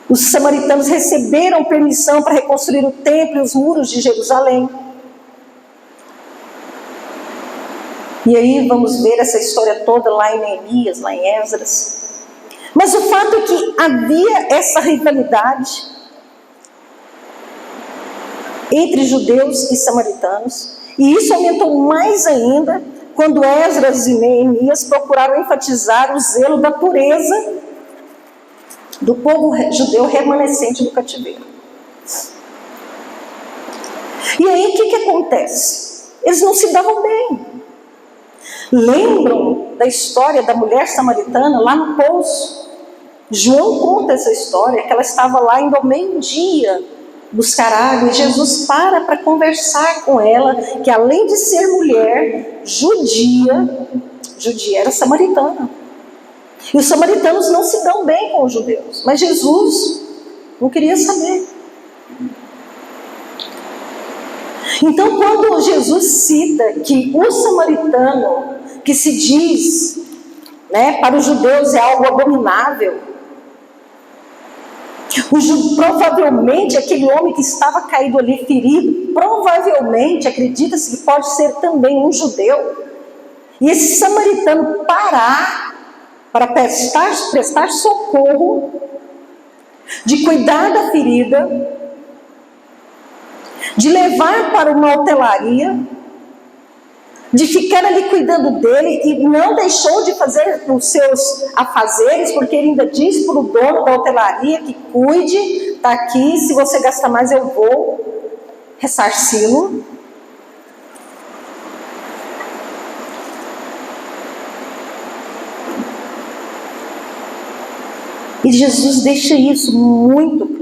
Os samaritanos receberam permissão para reconstruir o templo e os muros de Jerusalém. E aí vamos ver essa história toda lá em Neemias, lá em Esdras. Mas o fato é que havia essa rivalidade entre judeus e samaritanos, e isso aumentou mais ainda quando Esdras e Neemias procuraram enfatizar o zelo da pureza do povo judeu remanescente do cativeiro. E aí o que acontece? Eles não se davam bem. Lembram da história da mulher samaritana lá no poço? João conta essa história, que ela estava lá indo ao meio-dia buscar água, e Jesus para conversar com ela, que além de ser mulher, judia era samaritana. E os samaritanos não se dão bem com os judeus, mas Jesus não queria saber. Então, quando Jesus cita que o samaritano, que se diz, para os judeus é algo abominável, provavelmente aquele homem que estava caído ali ferido, provavelmente acredita-se que pode ser também um judeu. E esse samaritano parar para prestar socorro, de cuidar da ferida, de levar para uma hotelaria, de ficar ali cuidando dele, e não deixou de fazer os seus afazeres, porque ele ainda diz para o dono da hotelaria que cuide, está aqui, se você gastar mais eu vou ressarci-lo. E Jesus deixa isso muito claro.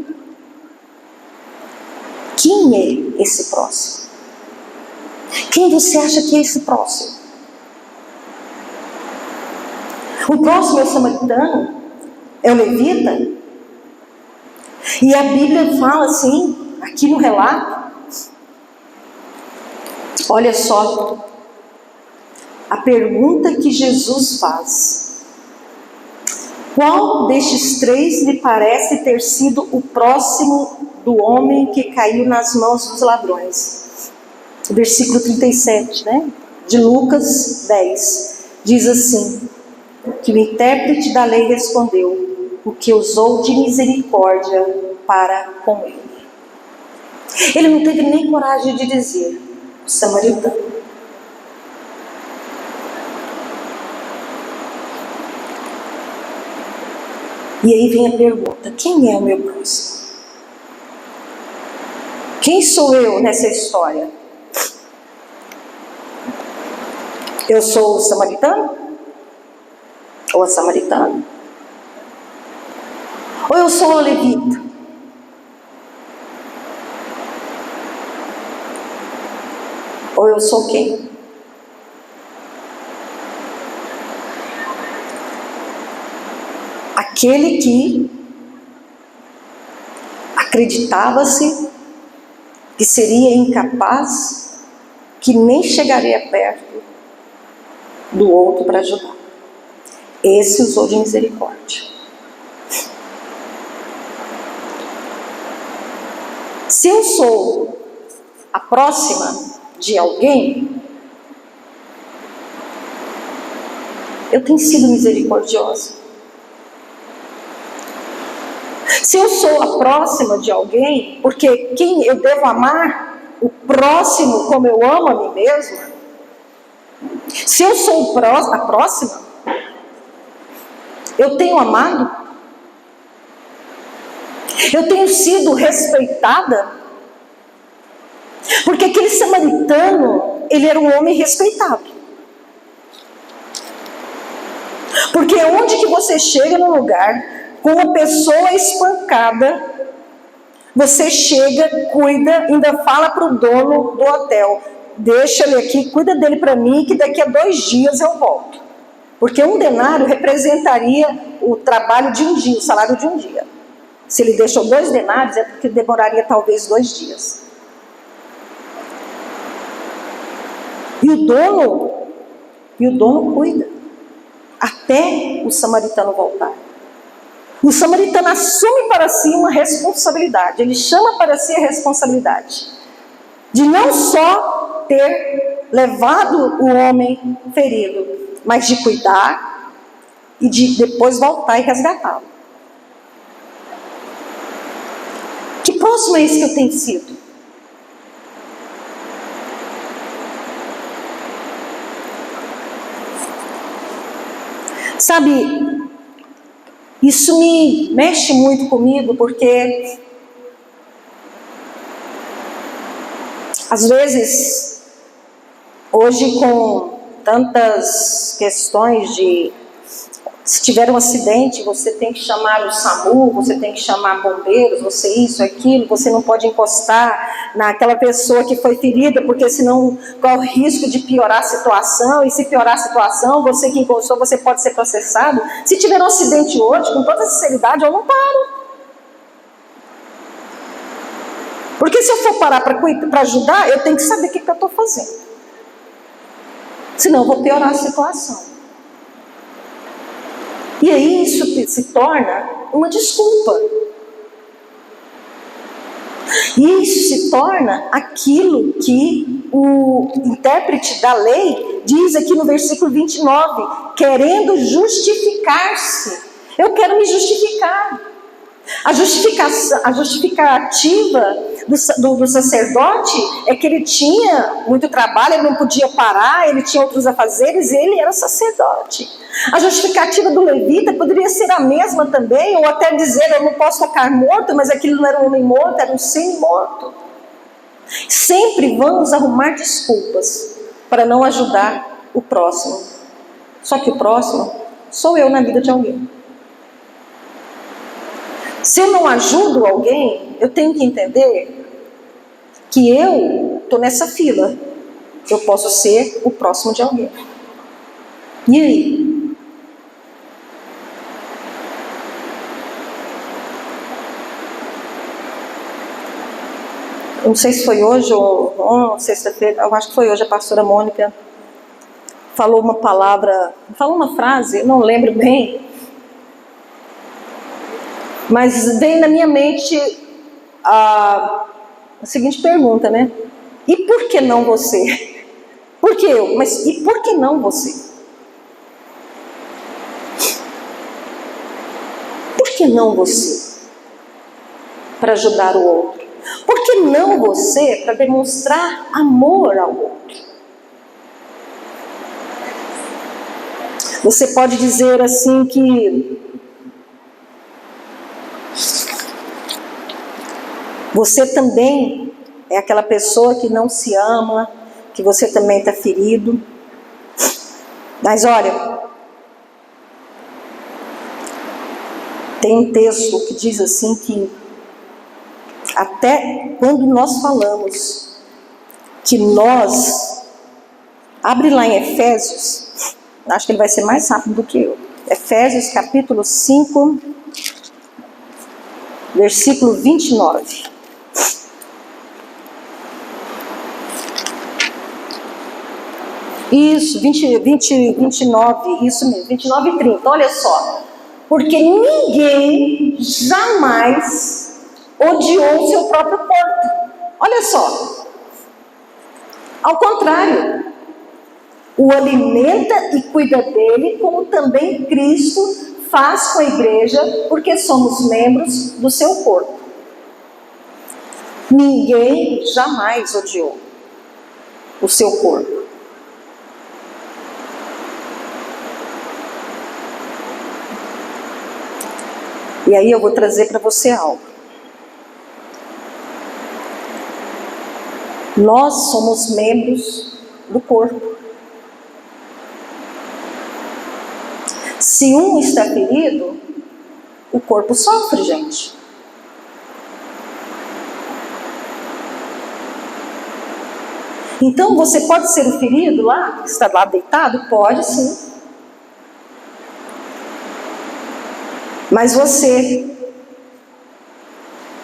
Quem é esse próximo? Quem você acha que é esse próximo? O próximo é o samaritano? É o levita? E a Bíblia fala assim, aqui no relato, olha só, a pergunta que Jesus faz: qual destes três lhe parece ter sido o próximo do homem que caiu nas mãos dos ladrões? O versículo 37, de Lucas 10, diz assim, que o intérprete da lei respondeu: o que usou de misericórdia para com ele. Ele não teve nem coragem de dizer, o samaritano. E aí vem a pergunta: quem é o meu próximo? Quem sou eu nessa história? Eu sou o samaritano? Ou a samaritana? Ou eu sou o levita? Ou eu sou quem? Aquele que acreditava-se que seria incapaz, que nem chegaria perto do outro para ajudar. Esse usou de misericórdia. Se eu sou a próxima de alguém, eu tenho sido misericordiosa. Se eu sou a próxima de alguém, porque quem eu devo amar o próximo como eu amo a mim mesma. Se eu sou a próxima, eu tenho amado? Eu tenho sido respeitada? Porque aquele samaritano, ele era um homem respeitado. Porque onde que você chega num lugar com uma pessoa espancada, você chega, cuida, ainda fala para o dono do hotel: deixa ele aqui, cuida dele para mim, que daqui a 2 dias eu volto. Porque 1 denário representaria o trabalho de um dia, o salário de um dia. Se ele deixou 2 denários, é porque demoraria talvez 2 dias. E o dono cuida, até o samaritano voltar. O samaritano assume para si uma responsabilidade. Ele chama para si a responsabilidade de não só ter levado o homem ferido, mas de cuidar e de depois voltar e resgatá-lo. Que próximo é esse que eu tenho sido? Sabe, isso me mexe muito comigo, porque às vezes, hoje com tantas questões de, se tiver um acidente, você tem que chamar o SAMU, você tem que chamar bombeiros, você isso, aquilo, você não pode encostar naquela pessoa que foi ferida, porque senão corre o risco de piorar a situação, e se piorar a situação, você que encostou, você pode ser processado. Se tiver um acidente hoje, com toda sinceridade, eu não paro. Porque se eu for parar para ajudar, eu tenho que saber o que eu estou fazendo. Senão eu vou piorar a situação. E aí isso se torna uma desculpa. E isso se torna aquilo que o intérprete da lei diz aqui no versículo 29, querendo justificar-se. Eu quero me justificar. A justificativa do sacerdote é que ele tinha muito trabalho, ele não podia parar, ele tinha outros afazeres, ele era sacerdote. A justificativa do levita poderia ser a mesma também, ou até dizer, eu não posso tocar morto, mas aquilo não era um homem morto, era um semi-morto. Sempre vamos arrumar desculpas para não ajudar o próximo. Só que o próximo sou eu na vida de alguém. Se eu não ajudo alguém, eu tenho que entender que eu estou nessa fila. Eu posso ser o próximo de alguém. E aí? Não sei se foi hoje ou sexta-feira, eu acho que foi hoje, a pastora Mônica falou uma palavra, falou uma frase, eu não lembro bem, mas veio na minha mente a seguinte pergunta, né? E por que não você? Por que eu? Mas e por que não você? Por que não você? Para ajudar o outro. Por que não você para demonstrar amor ao outro? Você pode dizer assim que você também é aquela pessoa que não se ama, que você também está ferido. Mas olha, tem um texto que diz assim que até quando nós falamos que nós, abre lá em Efésios, acho que ele vai ser mais rápido do que eu. Efésios capítulo 5, versículo 29. Isso, 29, isso mesmo, 29 e 30, olha só. Porque ninguém jamais odiou o seu próprio corpo. Olha só. Ao contrário, o alimenta e cuida dele, como também Cristo faz com a igreja, porque somos membros do seu corpo. Ninguém jamais odiou o seu corpo. E aí eu vou trazer para você algo. Nós somos membros do corpo. Se um está ferido, o corpo sofre, gente. Então você pode ser o ferido lá, que está lá deitado? Pode sim. Mas você,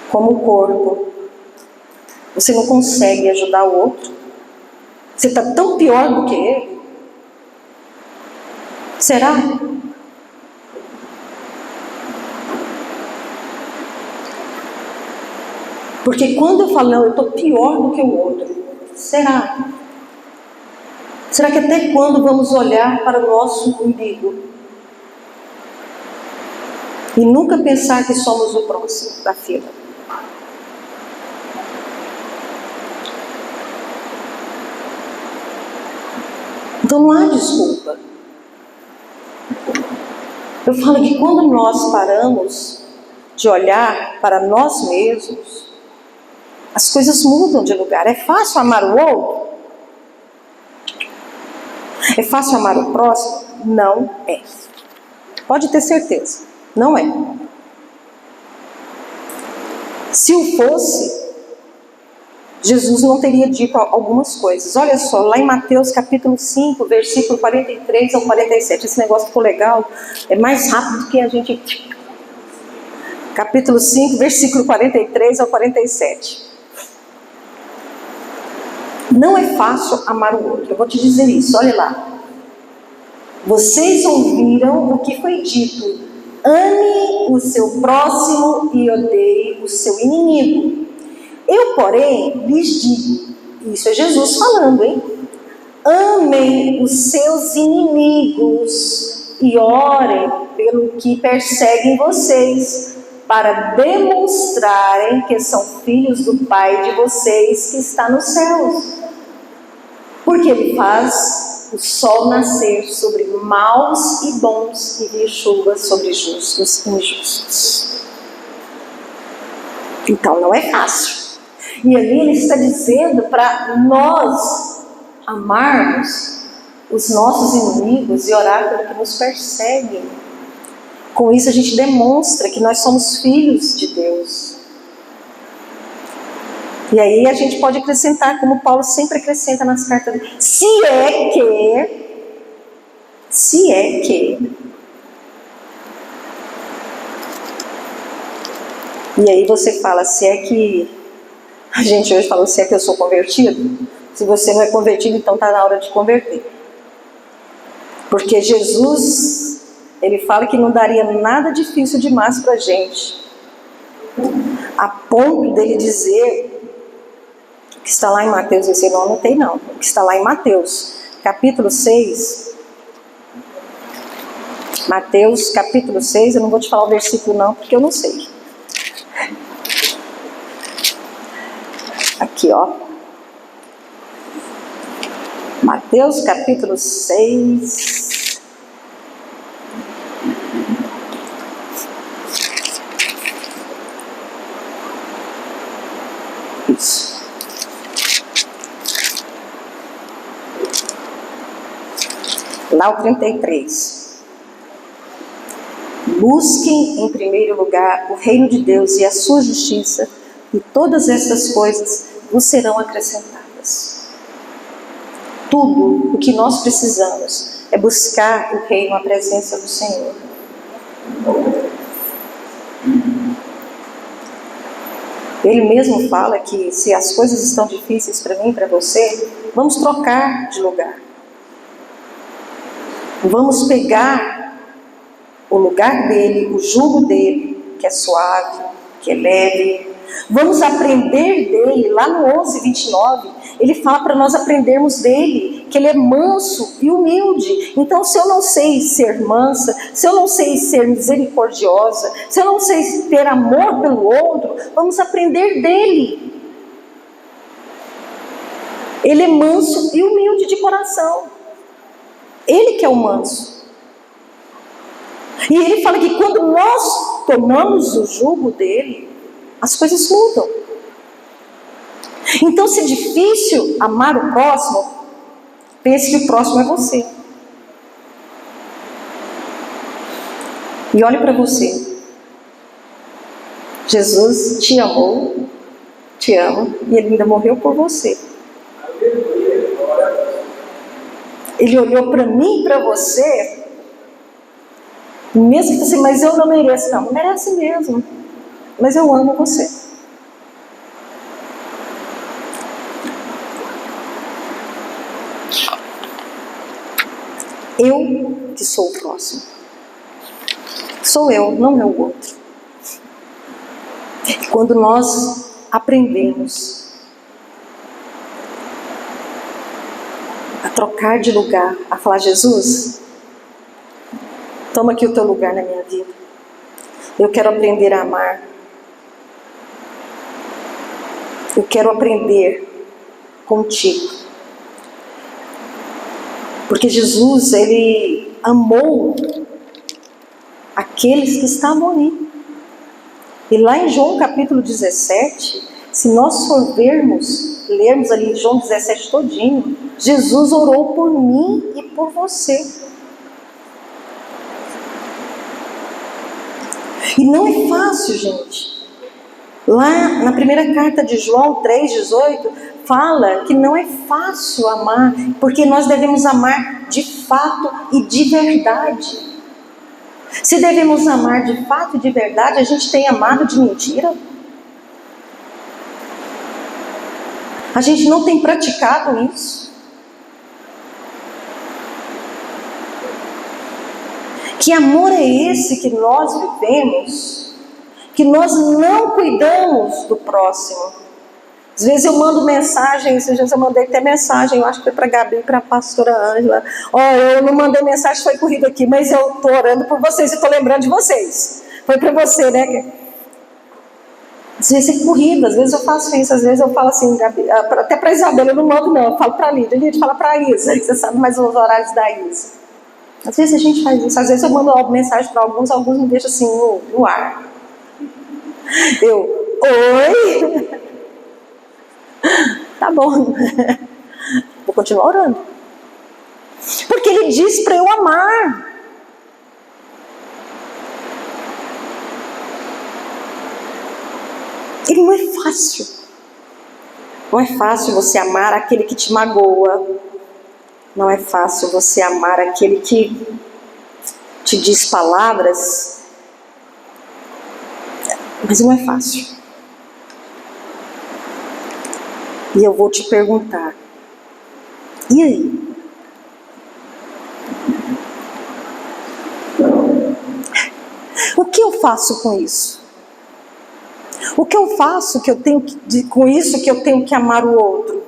como corpo, você não consegue ajudar o outro. Você está tão pior do que ele. Será? Porque quando eu falo, não, eu estou pior do que o outro, será? Será que até quando vamos olhar para o nosso umbigo e nunca pensar que somos o próximo da fila? Então não há desculpa. Eu falo que quando nós paramos de olhar para nós mesmos, as coisas mudam de lugar. É fácil amar o outro? É fácil amar o próximo? Não é. Pode ter certeza, não é. Se o fosse, Jesus não teria dito algumas coisas. Olha só, lá em Mateus capítulo 5, versículo 43 ao 47. Esse negócio ficou legal, é mais rápido do que a gente... Capítulo 5, versículo 43 ao 47. Não é fácil amar o outro. Eu vou te dizer isso, olha lá. Vocês ouviram o que foi dito: ame o seu próximo e odeie o seu inimigo. Eu, porém, lhes digo, isso é Jesus falando, hein? Amem os seus inimigos e orem pelo que perseguem vocês, para demonstrarem que são filhos do Pai de vocês que está nos céus. Porque Ele faz o sol nascer sobre maus e bons e vir chuva sobre justos e injustos. Então não é fácil. E ali Ele está dizendo para nós amarmos os nossos inimigos e orar pelo que nos perseguem. Com isso a gente demonstra que nós somos filhos de Deus. E aí a gente pode acrescentar, como Paulo sempre acrescenta nas cartas dele, se é que. E aí você fala, se é que, a gente hoje falou, se é que eu sou convertido. Se você não é convertido, então está na hora de converter. Porque Jesus, Ele fala que não daria nada difícil demais para a gente, a ponto dele dizer, que está lá em Mateus, esse não anotei não, que está lá em Mateus, capítulo 6, Mateus capítulo 6, eu não vou te falar o versículo não, porque eu não sei. Aqui, ó. Mateus capítulo 6. Isso. Lá o 33. Busquem em primeiro lugar o reino de Deus e a sua justiça, e todas estas coisas vos serão acrescentadas. Tudo o que nós precisamos é buscar o reino, a presença do Senhor. Ele mesmo fala que se as coisas estão difíceis para mim e para você, vamos trocar de lugar. Vamos pegar o lugar dele, o jugo dele, que é suave, que é leve. Vamos aprender dele. Lá no 11:29, ele fala para nós aprendermos dele, que ele é manso e humilde. Então, se eu não sei ser mansa, se eu não sei ser misericordiosa, se eu não sei ter amor pelo outro, vamos aprender dele. Ele é manso e humilde de coração. Ele que é o manso. E ele fala que quando nós tomamos o jugo dele, as coisas mudam. Então, se é difícil amar o próximo, pense que o próximo é você. E olhe para você. Jesus te amou, te ama, e Ele ainda morreu por você. Ele olhou para mim e para você, mesmo que você, mas eu não mereço. Não, merece mesmo. Mas eu amo você. Eu que sou o próximo. Sou eu, não é o outro. Quando nós aprendemos a trocar de lugar, a falar: Jesus, toma aqui o teu lugar na minha vida. Eu quero aprender a amar. Eu quero aprender contigo. Porque Jesus, Ele amou aqueles que estavam ali. E lá em João capítulo 17, se nós lermos ali João 17 todinho, Jesus orou por mim e por você. E não é fácil, gente. Lá na primeira carta de João 3,18, fala que não é fácil amar, porque nós devemos amar de fato e de verdade. Se devemos amar de fato e de verdade, a gente tem amado de mentira? A gente não tem praticado isso? Que amor é esse que nós vivemos, que nós não cuidamos do próximo? Às vezes eu mando mensagem, esses dias eu mandei até mensagem, eu acho que foi para a Gabi e para a pastora Ângela. Eu não mandei mensagem, foi corrido aqui, mas eu estou orando por vocês e estou lembrando de vocês. Foi para você, né? Às vezes é corrido, às vezes eu faço isso, às vezes eu falo assim, Gabi, até para a Isabela eu não mando não, eu falo para a Lídia fala para a Isa, você sabe mais os horários da Isa. Às vezes a gente faz isso, às vezes eu mando uma mensagem para alguns me deixam assim no ar. Oi? Tá bom. Vou continuar orando. Porque Ele diz para eu amar. E não é fácil. Não é fácil você amar aquele que te magoa. Não é fácil você amar aquele que te diz palavras. Mas não é fácil. E eu vou te perguntar: e aí? O que eu faço com isso? O que eu faço com isso que eu tenho que amar o outro?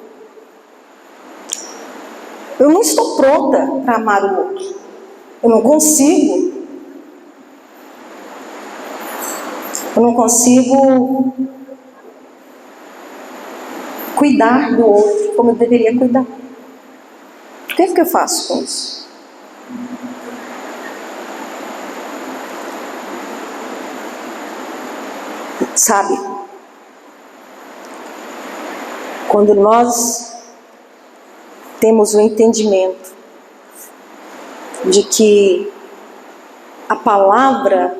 Eu não estou pronta para amar o outro. Eu não consigo. Eu não consigo cuidar do outro como eu deveria cuidar. O que é que eu faço com isso? Sabe, quando nós temos o entendimento de que a palavra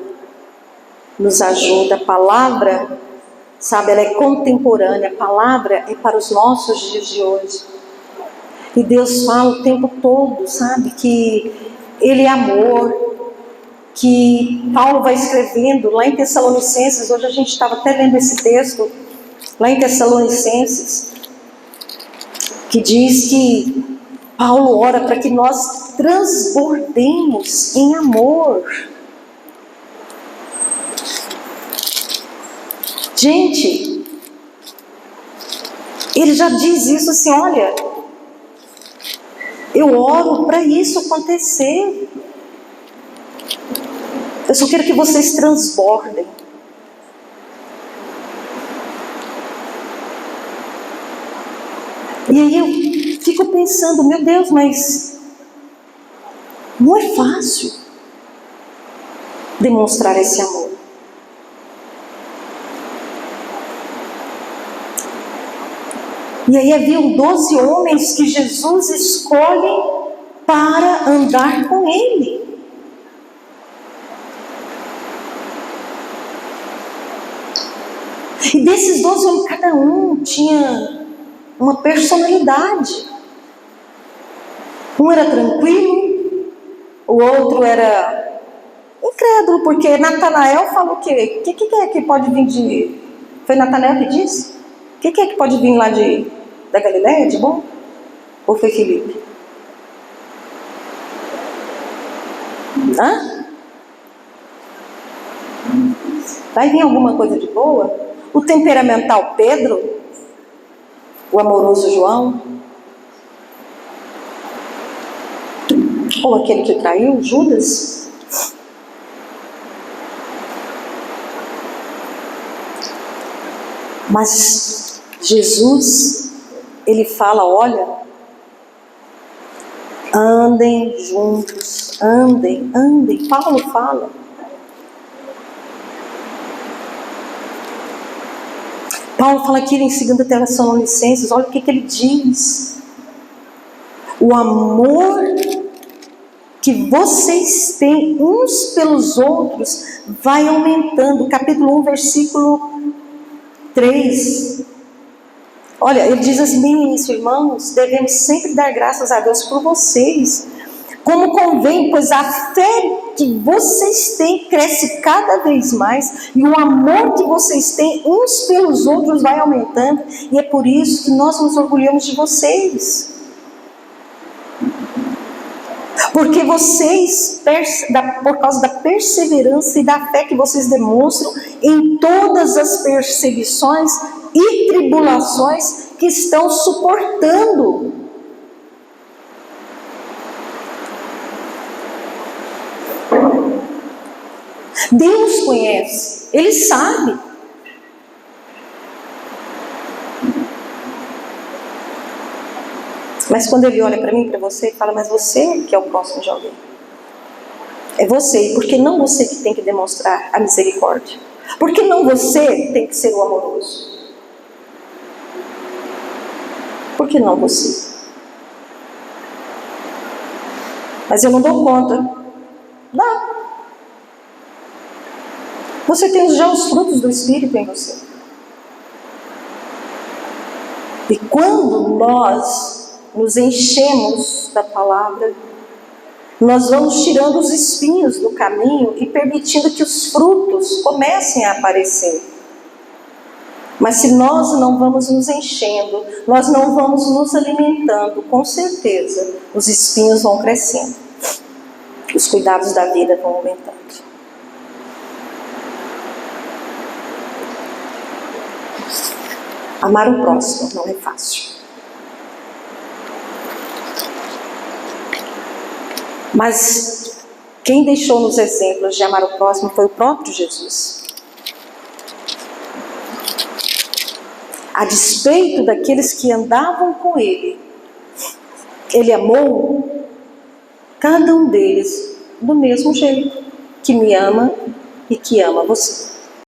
nos ajuda, a palavra, sabe, ela é contemporânea, a palavra é para os nossos dias de hoje. E Deus fala o tempo todo, sabe, que Ele é amor, que Paulo vai escrevendo lá em Tessalonicenses, hoje a gente estava até lendo esse texto, lá em Tessalonicenses, que diz que Paulo ora para que nós transbordemos em amor. Gente, ele já diz isso assim: olha, eu oro para isso acontecer. Eu só quero que vocês transbordem. E aí eu fico pensando: meu Deus, mas não é fácil demonstrar esse amor. E aí haviam 12 homens que Jesus escolhe para andar com Ele. E desses 12 homens, cada um tinha uma personalidade. Um era tranquilo, o outro era incrédulo, porque Natanael falou o quê? O que é que pode vir de... Foi Natanael que disse? O que é que pode vir lá da Galileia de bom? Ou foi Filipe? Vai vir alguma coisa de boa? O temperamental Pedro? O amoroso João? Ou aquele que traiu, Judas? Mas Jesus, ele fala, olha, andem juntos, andem. Paulo fala. Paulo fala aqui em 2 Tessalonicenses, olha o que ele diz. O amor que vocês têm uns pelos outros vai aumentando. Capítulo 1, versículo 3. Olha, ele diz assim bem no início, irmãos, devemos sempre dar graças a Deus por vocês, como convém, pois a fé que vocês têm cresce cada vez mais, e o amor que vocês têm uns pelos outros vai aumentando, e é por isso que nós nos orgulhamos de vocês. Porque vocês, por causa da perseverança e da fé que vocês demonstram em todas as perseguições e tribulações que estão suportando. Deus conhece, Ele sabe. Mas quando Ele olha para mim, para você, Ele fala, mas você que é o próximo de alguém. É você, porque não você que tem que demonstrar a misericórdia. Porque não você tem que ser o amoroso. Por que não você? Mas eu não dou conta. Não. Você tem já os frutos do Espírito em você. E quando nós nos enchemos da palavra, nós vamos tirando os espinhos do caminho e permitindo que os frutos comecem a aparecer. Mas se nós não vamos nos enchendo, nós não vamos nos alimentando, com certeza os espinhos vão crescendo. Os cuidados da vida vão aumentando. Amar o próximo não é fácil. Mas quem deixou nos exemplos de amar o próximo foi o próprio Jesus. A despeito daqueles que andavam com Ele, Ele amou cada um deles do mesmo jeito que me ama e que ama você.